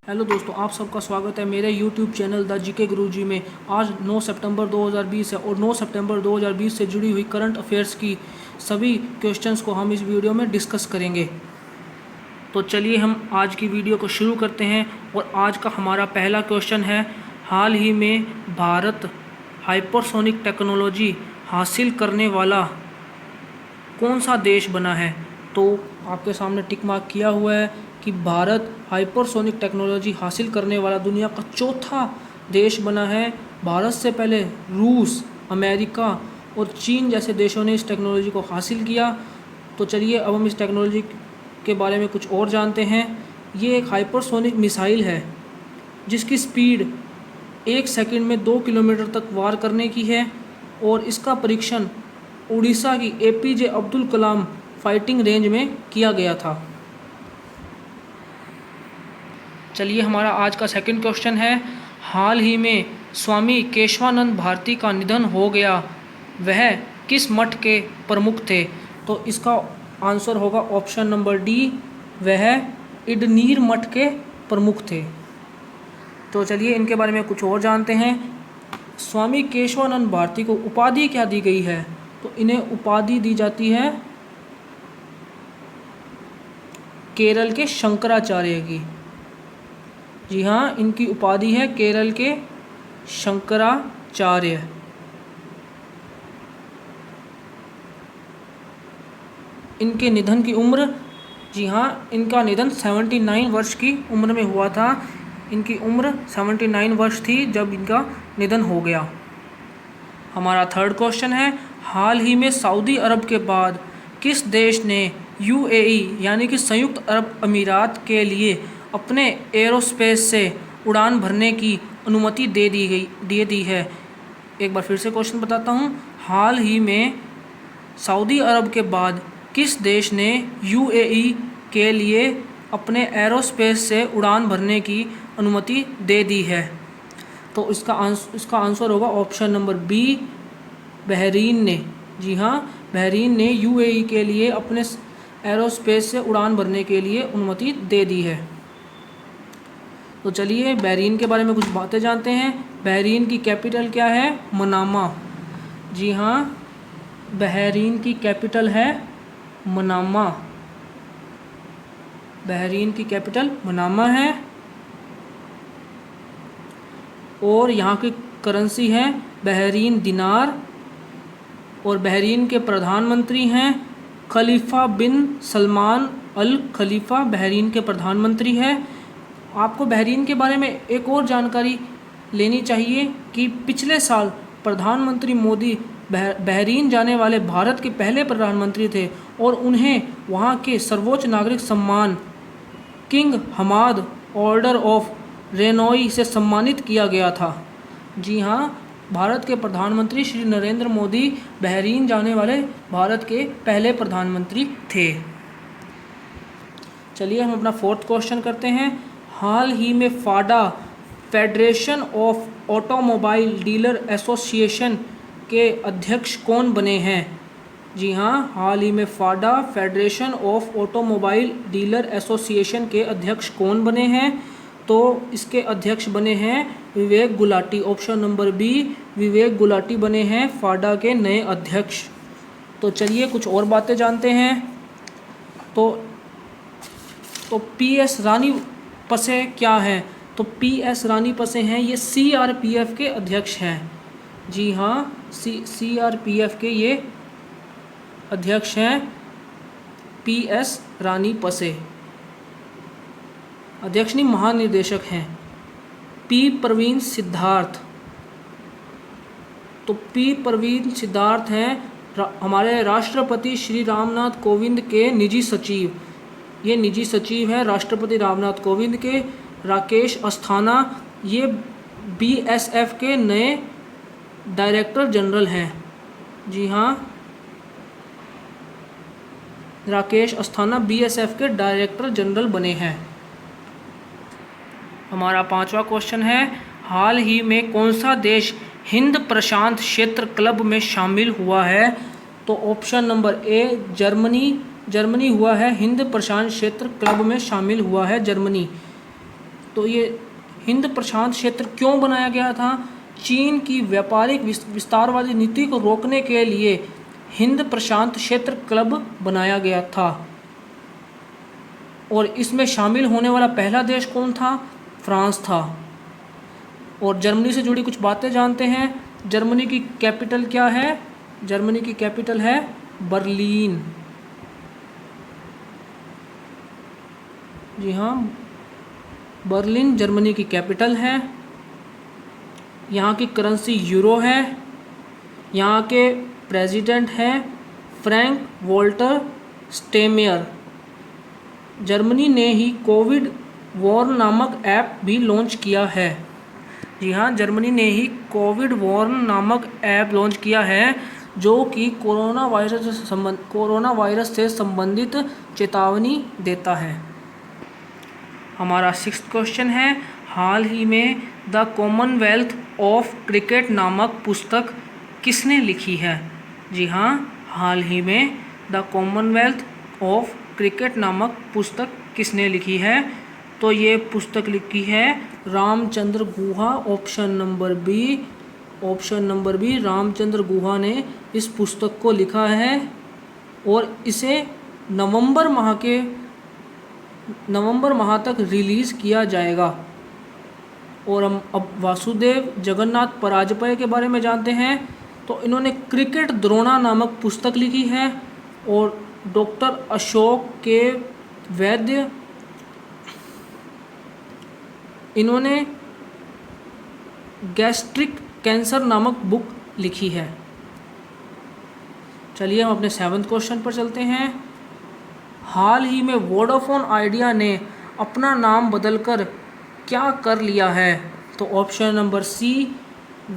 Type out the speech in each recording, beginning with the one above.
Hello दोस्तों, आप सबका स्वागत है मेरे YouTube चैनल द जीके गुरुजी में। आज 9 सितंबर 2020 है और 9 सितंबर 2020 से जुड़ी हुई करंट अफेयर्स की सभी क्वेश्चंस को हम इस वीडियो में डिस्कस करेंगे। तो चलिए हम आज की वीडियो को शुरू करते हैं और आज का हमारा पहला क्वेश्चन है, हाल ही में भारत हाइपरसोनिक टेक्नोलॉजी हासिल करने वाला कौन सा देश बना है। तो आपके सामने टिक मार्क किया हुआ है कि भारत हाइपरसोनिक टेक्नोलॉजी हासिल करने वाला दुनिया का चौथा देश बना है। भारत से पहले रूस, अमेरिका और चीन जैसे देशों ने इस टेक्नोलॉजी को हासिल किया। तो चलिए अब हम इस टेक्नोलॉजी के बारे में कुछ और जानते हैं। ये एक हाइपरसोनिक मिसाइल है जिसकी स्पीड 1 सेकंड में 2 किलोमीटर तक वार करने की है और इसका परीक्षण उड़ीसा की APJ Abdul Kalam fighting range में किया गया था। चलिए हमारा आज का सेकंड क्वेश्चन है, हाल ही में स्वामी केशवानंद भारती का निधन हो गया, वह किस मठ के प्रमुख थे। तो इसका आंसर होगा ऑप्शन नंबर डी, वह इडनीर मठ के प्रमुख थे। तो चलिए इनके बारे में कुछ और जानते हैं। स्वामी केशवानंद भारती को उपाधि क्या दी गई है। तो इन्हें उपाधि दी जाती है केरल के शंकराचार्य की। जी हाँ, इनकी उपाधि है केरल के शंकराचार्य। इनके निधन की उम्र, जी हाँ, इनका निधन 79 वर्ष की उम्र में हुआ था। इनकी उम्र 79 वर्ष थी जब इनका निधन हो गया। हमारा थर्ड क्वेश्चन है, हाल ही में सऊदी अरब के बाद किस देश ने UAE यानी कि संयुक्त अरब अमीरात के लिए अपने एरोस्पेस से उड़ान भरने की अनुमति दे दी है। एक बार फिर से क्वेश्चन बताता हूँ, हाल ही में सऊदी अरब के बाद किस देश ने UAE के लिए अपने एरोस्पेस से उड़ान भरने की अनुमति दे दी है। तो इसका आंसर होगा ऑप्शन नंबर बी, बहरीन ने। जी हाँ, बहरीन ने UAE के लिए अपने एरोस्पेस से उड़ान भरने के लिए अनुमति दे दी है। तो चलिए बहरीन के बारे में कुछ बातें जानते हैं। बहरीन की कैपिटल क्या है, मनामा। जी हाँ, बहरीन की कैपिटल है मनामा। बहरीन की कैपिटल मनामा है और यहाँ की करेंसी है बहरीन दिनार और बहरीन के प्रधानमंत्री हैं खलीफा बिन सलमान अल खलीफा, बहरीन के प्रधानमंत्री हैं। आपको बहरीन के बारे में एक और जानकारी लेनी चाहिए कि पिछले साल प्रधानमंत्री मोदी बहरीन जाने वाले भारत के पहले प्रधानमंत्री थे और उन्हें वहां के सर्वोच्च नागरिक सम्मान किंग हमाद ऑर्डर ऑफ रेनॉय से सम्मानित किया गया था। जी हाँ, भारत के प्रधानमंत्री श्री नरेंद्र मोदी बहरीन जाने वाले भारत के पहले प्रधानमंत्री थे। चलिए हम अपना फोर्थ क्वेश्चन करते हैं, हाल ही में FADA federation of automobile dealer association के अध्यक्ष कौन बने हैं। जी हाँ, हाल ही में FADA federation of automobile dealer association के अध्यक्ष कौन बने हैं। तो इसके अध्यक्ष बने हैं विवेक गुलाटी। ऑप्शन नंबर बी, विवेक गुलाटी बने हैं फाडा के नए अध्यक्ष। तो चलिए कुछ और बातें जानते हैं। तो PS रानी पसे क्या हैं। तो PS रानी पसे हैं, ये CRPF के अध्यक्ष हैं। जी हाँ, CRPF के ये अध्यक्ष हैं PS रानी पसे। अध्यक्ष नहीं, महानिदेशक हैं। P प्रवीण सिद्धार्थ। तो P प्रवीण सिद्धार्थ हैं हमारे राष्ट्रपति श्री रामनाथ कोविंद के निजी सचिव। ये निजी सचिव हैं राष्ट्रपति रामनाथ कोविंद के। राकेश अस्थाना, ये BSF के नए डायरेक्टर जनरल हैं। जी हाँ, राकेश अस्थाना BSF के डायरेक्टर जनरल बने हैं। हमारा पांचवा क्वेश्चन है, हाल ही में कौन सा देश हिंद प्रशांत क्षेत्र क्लब में शामिल हुआ है। तो ऑप्शन नंबर ए, जर्मनी हुआ है, हिंद प्रशांत क्षेत्र क्लब में शामिल हुआ है जर्मनी। तो ये हिंद प्रशांत क्षेत्र क्यों बनाया गया था? चीन की व्यापारिक विस्तारवादी नीति को रोकने के लिए हिंद प्रशांत क्षेत्र क्लब बनाया गया था। और इसमें शामिल होने वाला पहला देश कौन था? फ्रांस था। और जर्मनी से जुड़ी कुछ बातें जानते हैं। जर्मनी की कैपिटल क्या है? जर्मनी की कैपिटल है बर्लिन। जी हाँ, बर्लिन जर्मनी की कैपिटल है। यहाँ की करेंसी यूरो है। यहाँ के प्रेसिडेंट हैं फ्रैंक वॉल्टर स्टेमेयर। जर्मनी ने ही कोविड वॉर्न नामक ऐप भी लॉन्च किया है। जी हाँ, जर्मनी ने ही कोविड वॉर्न नामक ऐप लॉन्च किया है, जो कि कोरोना वायरस से संबंधित चेतावनी देता है। हमारा 6th क्वेश्चन है, हाल ही में द कॉमनवेल्थ ऑफ क्रिकेट नामक पुस्तक किसने लिखी है? जी हाँ, हाल ही में द कॉमनवेल्थ ऑफ क्रिकेट नामक पुस्तक किसने लिखी है? तो ये पुस्तक लिखी है Ramachandra Guha. Option number B Ramachandra Guha ने इस पुस्तक को लिखा है और इसे नवंबर माह तक रिलीज़ किया जाएगा। और हम अब वासुदेव जगन्नाथ पराजपय के बारे में जानते हैं। तो इन्होंने क्रिकेट द्रोणा नामक पुस्तक लिखी है। और डॉक्टर अशोक के वैद्य, इन्होंने गैस्ट्रिक कैंसर नामक बुक लिखी है। चलिए हम अपने 7th क्वेश्चन पर चलते हैं। हाल ही में वोडाफोन आइडिया ने अपना नाम बदलकर क्या कर लिया है? तो ऑप्शन नंबर सी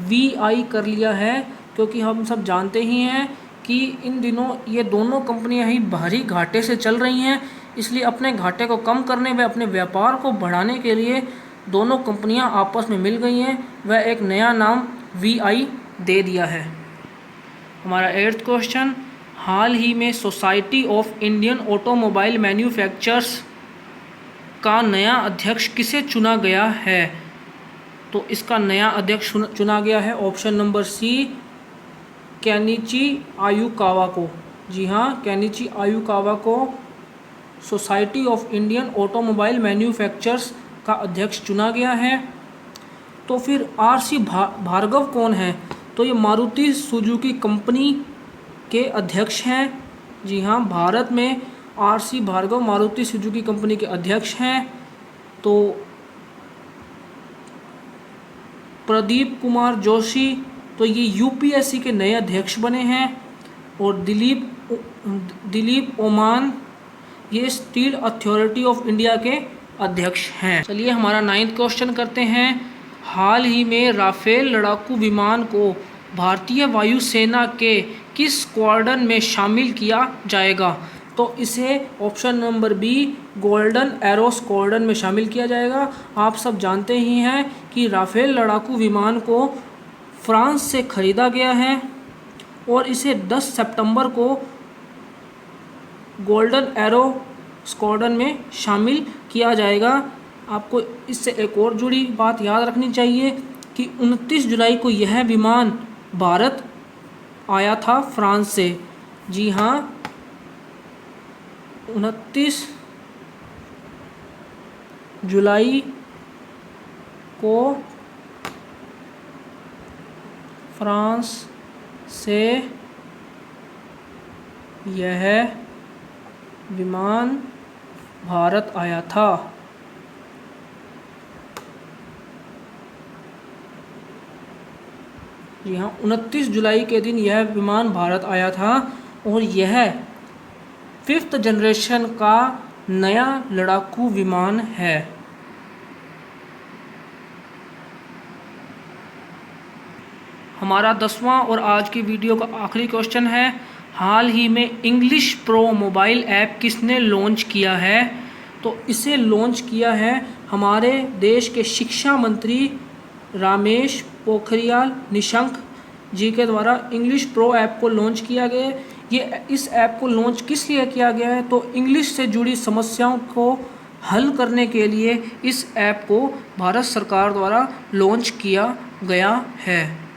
VI कर लिया है, क्योंकि हम सब जानते ही हैं कि इन दिनों ये दोनों कंपनियां ही भारी घाटे से चल रही हैं। इसलिए अपने घाटे को कम करने व अपने व्यापार को बढ़ाने के लिए दोनों कंपनियां आपस में मिल गई हैं, वह एक नया नाम VI दे दिया है। हमारा 8th क्वेश्चन, हाल ही में society of Indian Automobile Manufacturers का नया अध्यक्ष किसे चुना गया है? तो इसका नया अध्यक्ष चुना गया है option number C Kenichi Ayukawa को। जी हाँ, केनिची आयुकावा को Society of Indian Automobile Manufacturers का अध्यक्ष चुना गया है। तो फिर RC भार्गव कौन है? तो ये मारुति सुजुकी कंपनी के अध्यक्ष हैं। जी हाँ, भारत में RC Bhargava Maruti Suzuki company के अध्यक्ष हैं। तो प्रदीप कुमार जोशी, तो ये UPSC के नए अध्यक्ष बने हैं। और दिलीप ओमान, ये स्टील अथॉरिटी ऑफ इंडिया के अध्यक्ष हैं। चलिए हमारा 9th क्वेश्चन करते हैं। हाल ही में राफेल लड़ाकू विमान को भारतीय वायुसेना के किस स्क्वाड्रन में शामिल किया जाएगा? तो इसे option number B Golden Arrow Squadron में शामिल किया जाएगा। आप सब जानते ही हैं कि राफेल लड़ाकू विमान को फ्रांस से ख़रीदा गया है और इसे 10 सितंबर को गोल्डन एरो स्क्वाड्रन में शामिल किया जाएगा। आपको इससे एक और जुड़ी बात याद रखनी चाहिए कि 29 जुलाई को यह विमान भारत आया था फ्रांस से। जी हाँ, 29 जुलाई को फ्रांस से यह विमान भारत आया था। जी हाँ, 29 जुलाई के दिन यह विमान भारत आया था और यह 5th जनरेशन का नया लड़ाकू विमान है। हमारा 10वां और आज की वीडियो का आखिरी क्वेश्चन है, हाल ही में इंग्लिश प्रो मोबाइल ऐप किसने लॉन्च किया है? तो इसे लॉन्च किया है हमारे देश के शिक्षा मंत्री रमेश पोखरियाल निशंक जी के द्वारा इंग्लिश प्रो ऐप को लॉन्च किया गया। ये इस ऐप को लॉन्च किस लिए किया गया है? तो इंग्लिश से जुड़ी समस्याओं को हल करने के लिए इस ऐप को भारत सरकार द्वारा लॉन्च किया गया है।